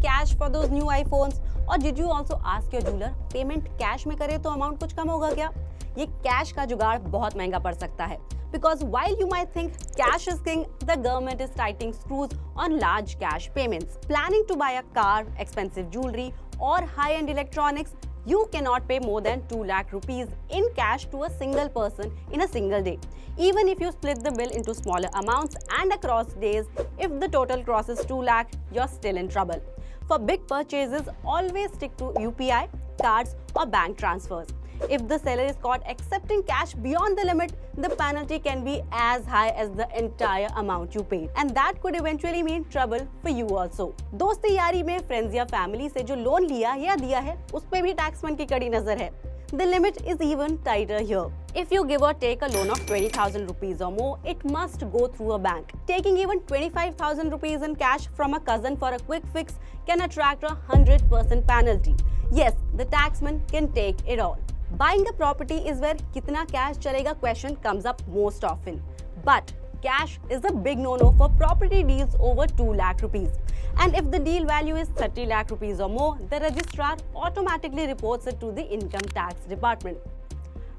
cash for those new iPhones? Or did you also ask your jeweler payment cash में करे तो amount कुछ कम होगा क्या? ये कैश का जुगाड़ बहुत महंगा पड़ सकता है. Because while you might think cash is king, the government is tightening screws on large cash payments. Planning to buy a car, expensive jewelry, or high-end electronics, you cannot pay more than 2 lakh rupees in cash to a single person in a single day. Even if you split the bill into smaller amounts and across days, if the total crosses 2 lakh, you're still in trouble. For big purchases, always stick to UPI, cards, or bank transfers. If the seller is caught accepting cash beyond the limit, the penalty can be as high as the entire amount you paid. And that could eventually mean trouble for you also. दोस्ती यारी में friends या family से जो loan लिया या दिया है, उस पे भी टैक्समैन की कड़ी नजर है. The limit is even tighter here. If you give or take a loan of 20,000 rupees or more, it must go through a bank. Taking even 25,000 rupees in cash from a cousin for a quick fix can attract a 100% penalty. Yes, the taxman can take it all. Buying a property is where kitna cash chalega question comes up most often. But cash is a big no-no for property deals over 2 lakh rupees. And if the deal value is 30 lakh rupees or more, the registrar automatically reports it to the income tax department.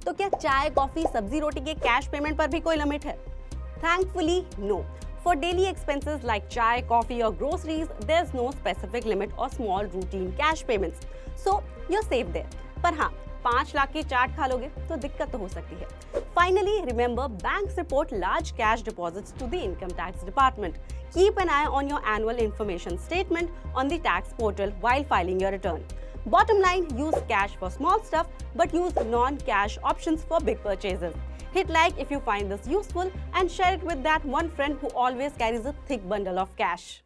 तो क्या चाय, coffee, सब्जी, रोटी के cash payment पर भी कोई limit है? Thankfully, no. For daily expenses like chai, coffee or groceries, there's no specific limit or small routine cash payments. So, you're safe there. पर हाँ, 5 लाख की चाट खा लोगे तो दिक्कत तो हो सकती है. Finally, remember, banks report large cash deposits to the income tax department. Keep an eye on your annual information statement on the tax portal while filing your return. Bottom line, use cash for small stuff, but use non-cash options for big purchases. Hit like if you find this useful and share it with that one friend who always carries a thick bundle of cash.